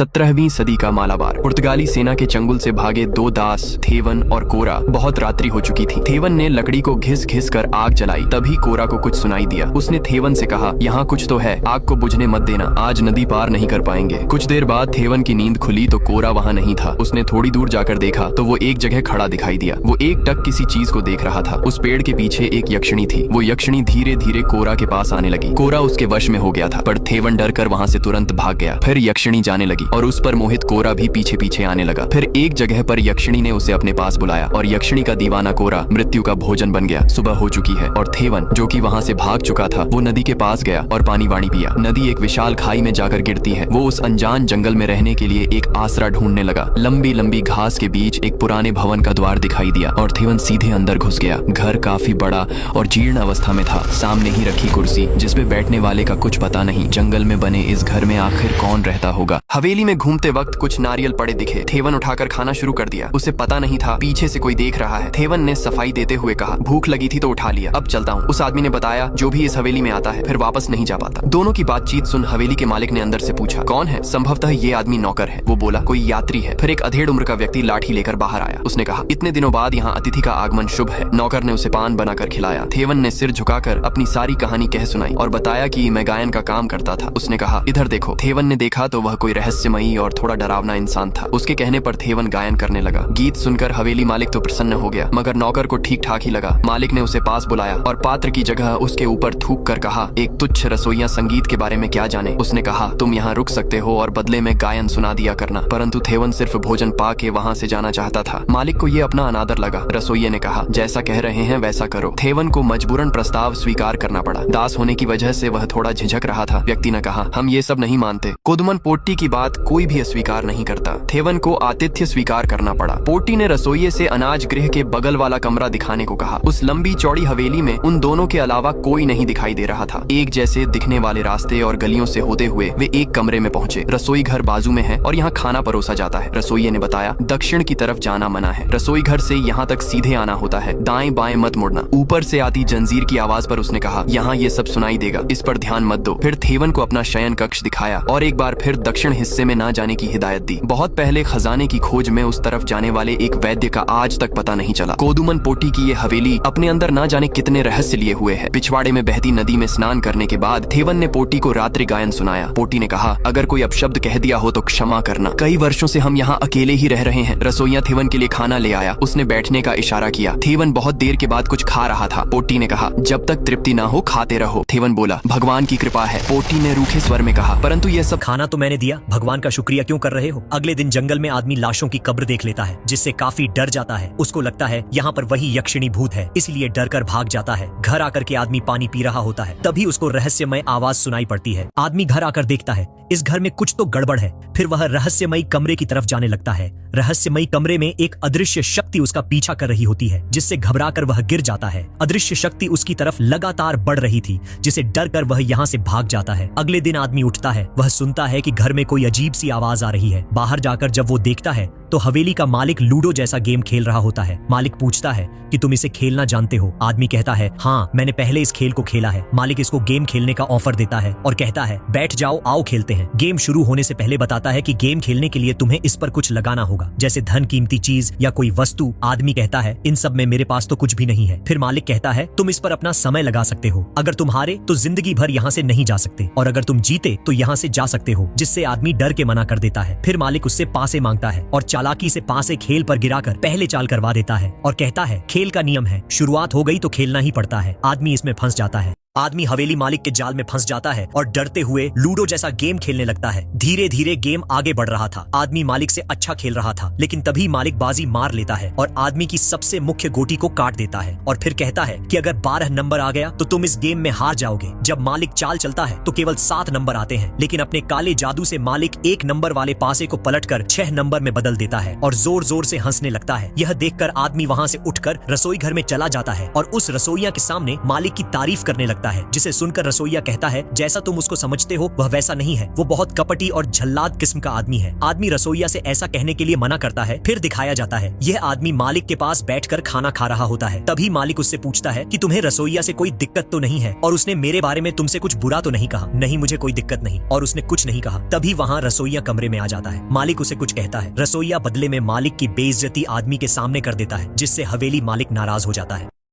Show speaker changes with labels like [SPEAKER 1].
[SPEAKER 1] 17वीं सदी का मालाबार। पुर्तगाली सेना के चंगुल से भागे दो दास थेवन और कोरा। बहुत रात्रि हो चुकी थी। थेवन ने लकड़ी को घिस घिस कर आग जलाई। तभी कोरा को कुछ सुनाई दिया। उसने थेवन से कहा, यहाँ कुछ तो है, आग को बुझने मत देना, आज नदी पार नहीं कर पाएंगे। कुछ देर बाद थेवन की नींद खुली तो कोरा वहाँ नहीं था। उसने थोड़ी दूर जाकर देखा तो वो एक जगह खड़ा दिखाई दिया। वो एक टक किसी चीज को देख रहा था। उस पेड़ के पीछे एक यक्षिणी थी। वो यक्षिणी धीरे धीरे कोरा के पास आने लगी। कोरा उसके वश में हो गया था, पर थेवन डर कर वहाँ से तुरंत भाग गया। फिर यक्षिणी जाने लगी और उस पर मोहित कोरा भी पीछे पीछे आने लगा। फिर एक जगह पर यक्षिणी ने उसे अपने पास बुलाया और यक्षिणी का दीवाना कोरा मृत्यु का भोजन बन गया। सुबह हो चुकी है और थेवन, जो कि वहाँ से भाग चुका था, वो नदी के पास गया और पानी वाणी पिया। नदी एक विशाल खाई में जाकर गिरती है। वो उस अनजान जंगल में रहने के लिए एक आसरा ढूंढने लगा। लंबी लंबी घास के बीच एक पुराने भवन का द्वार दिखाई दिया और थेवन सीधे अंदर घुस गया। घर काफी बड़ा और जीर्ण अवस्था में था। सामने ही रखी कुर्सी, जिसपे बैठने वाले का कुछ पता नहीं। जंगल में बने इस घर में आखिर कौन रहता होगा। हवेली में घूमते वक्त कुछ नारियल पड़े दिखे। थेवन उठाकर खाना शुरू कर दिया। उसे पता नहीं था पीछे से कोई देख रहा है। थेवन ने सफाई देते हुए कहा, भूख लगी थी तो उठा लिया, अब चलता हूँ। उस आदमी ने बताया, जो भी इस हवेली में आता है फिर वापस नहीं जा पाता। दोनों की बातचीत सुन हवेली के मालिक ने अंदर से पूछा, कौन है? संभवतः ये आदमी नौकर है। वो बोला, कोई यात्री है। फिर एक अधेड़ उम्र का व्यक्ति लाठी लेकर बाहर आया। उसने कहा, इतने दिनों बाद यहाँ अतिथि का आगमन शुभ है। नौकर ने उसे पान बनाकर खिलाया। थेवन ने सिर झुकाकर अपनी सारी कहानी कह सुनाई और बताया कि मैं गायन का काम करता था। उसने कहा, इधर देखो। थेवन ने देखा तो वह कोई रहस्यमयी और थोड़ा डरावना इंसान था। उसके कहने पर थेवन गायन करने लगा। गीत सुनकर हवेली मालिक तो प्रसन्न हो गया, मगर नौकर को ठीक ठाक ही लगा। मालिक ने उसे पास बुलाया और पात्र की जगह उसके ऊपर थूक कर कहा, एक तुच्छ रसोइया संगीत के बारे में क्या जाने। उसने कहा, तुम यहाँ रुक सकते हो और बदले में गायन सुना दिया करना। परंतु थेवन सिर्फ भोजन पा के वहाँ से जाना चाहता था। मालिक को ये अपना अनादर लगा। रसोइये ने कहा, जैसा कह रहे हैं वैसा करो। थेवन को मजबूरन प्रस्ताव स्वीकार करना पड़ा। दास होने की वजह से वह थोड़ा झिझक रहा था। व्यक्ति ने कहा, हम ये सब नहीं मानते। कोदुमन पोट्टी की बात कोई भी अस्वीकार नहीं करता। थेवन को आतिथ्य स्वीकार करना पड़ा। पोट्टी ने रसोइये से अनाज गृह के बगल वाला कमरा दिखाने को कहा। उस लंबी चौड़ी हवेली में उन दोनों के अलावा कोई नहीं दिखाई दे रहा था। एक जैसे दिखने वाले रास्ते और गलियों से होते हुए वे एक कमरे में पहुंचे। रसोई घर बाजू में है और यहाँ खाना परोसा जाता है। रसोइये ने बताया, दक्षिण की तरफ जाना मना है। रसोई घर से यहाँ तक सीधे आना होता है, दाएं बाएं मत मुड़ना। ऊपर से आती जंजीर की आवाज पर उसने कहा, यहाँ ये सब सुनाई देगा, इस पर ध्यान मत दो। फिर थेवन को अपना शयन कक्ष दिखाया और एक बार फिर दक्षिण हिस्से में ना जाने की हिदायत दी। बहुत पहले खजाने की खोज में उस तरफ जाने वाले एक वैद्य का आज तक पता नहीं चला। कोदुमन पोट्टी की ये हवेली अपने अंदर ना जाने कितने रहस्य लिए हुए है। पिछवाड़े में बहती नदी में स्नान करने के बाद थेवन ने पोट्टी को रात्रि गायन सुनाया। पोट्टी ने कहा, अगर कोई अपशब्द कह दिया हो तो क्षमा करना। कई वर्षों से हम यहाँ अकेले ही रह रहे हैं। रसोइया थेवन के लिए खाना ले आया। उसने बैठने का इशारा किया। थेवन बहुत देर के बाद कुछ खा रहा था। पोट्टी ने कहा, जब तक तृप्ति ना हो खाते रहो। थेवन बोला, भगवान की कृपा है। पोट्टी ने रूखे स्वर में कहा, परंतु ये सब
[SPEAKER 2] खाना तो मैंने दिया, भगवान का शुक्रिया क्यों कर रहे हो? अगले दिन जंगल में आदमी लाशों की कब्र देख लेता है, जिससे काफी डर जाता है। उसको लगता है यहाँ पर वही यक्षिणी भूत है, इसलिए डर कर भाग जाता है। घर आकर के आदमी पानी पी रहा होता है, तभी उसको रहस्यमय आवाज सुनाई पड़ती है। आदमी घर आकर देखता है इस घर में कुछ तो गड़बड़ है। फिर वह रहस्यमयी कमरे की तरफ जाने लगता है। रहस्यमयी कमरे में एक अदृश्य शक्ति उसका पीछा कर रही होती है, जिससे घबराकर वह गिर जाता है। अदृश्य शक्ति उसकी तरफ लगातार बढ़ रही थी, जिसे डर कर वह यहाँ से भाग जाता है। अगले दिन आदमी उठता है। वह सुनता है कि घर में कोई अजीब सी आवाज आ रही है। बाहर जाकर जब वो देखता है तो हवेली का मालिक लूडो जैसा गेम खेल रहा होता है। मालिक पूछता है कि तुम इसे खेलना जानते हो? आदमी कहता है, हाँ, मैंने पहले इस खेल को खेला है। मालिक इसको गेम खेलने का ऑफर देता है और कहता है, बैठ जाओ, आओ खेलते हैं। गेम शुरू होने से पहले बताता है कि गेम खेलने के लिए तुम्हें इस पर कुछ लगाना होगा, जैसे धन, कीमती चीज या कोई वस्तु। आदमी कहता है, इन सब में मेरे पास तो कुछ भी नहीं है। फिर मालिक कहता है, तुम इस पर अपना समय लगा सकते हो। अगर तुम हारे तो जिंदगी भर यहाँ से नहीं जा सकते, और अगर तुम जीते तो यहाँ से जा सकते हो। जिससे आदमी डर के मना कर देता है। फिर मालिक उससे पासे मांगता है और चालाकी से पासे खेल पर गिराकर पहले चाल करवा देता है और कहता है, खेल का नियम है, शुरुआत हो गई तो खेलना ही पड़ता है। आदमी इसमें फंस जाता है। आदमी हवेली मालिक के जाल में फंस जाता है और डरते हुए लूडो जैसा गेम खेलने लगता है। धीरे धीरे गेम आगे बढ़ रहा था। आदमी मालिक से अच्छा खेल रहा था, लेकिन तभी मालिक बाजी मार लेता है और आदमी की सबसे मुख्य गोटी को काट देता है और फिर कहता है कि अगर 12 नंबर आ गया तो तुम इस गेम में हार जाओगे। जब मालिक चाल चलता है तो केवल 7 नंबर आते हैं, लेकिन अपने काले जादू से मालिक 1 नंबर वाले पासे को पलटकर 6 नंबर में बदल देता है और जोर जोर से हंसने लगता है। यह देखकर आदमी वहाँ से उठकर रसोई घर में चला जाता है और उस रसोइया के सामने मालिक की तारीफ करने लगता है। लगता है, जिसे सुनकर रसोइया कहता है, जैसा तुम उसको समझते हो वह वैसा नहीं है, वो बहुत कपटी और झल्लाद किस्म का आदमी है। आदमी रसोइया से ऐसा कहने के लिए मना करता है। फिर दिखाया जाता है यह आदमी मालिक के पास बैठकर खाना खा रहा होता है। तभी मालिक उससे पूछता है कि तुम्हें रसोइया से कोई दिक्कत तो नहीं है, और उसने मेरे बारे में तुमसे कुछ बुरा तो नहीं कहा? नहीं, मुझे कोई दिक्कत नहीं, और उसने कुछ नहीं कहा। तभी वहाँ रसोइया कमरे में आ जाता है। मालिक उसे कुछ कहता है। रसोइया बदले में मालिक की बेइज्जती आदमी के सामने कर देता है, जिससे हवेली मालिक नाराज हो जाता है।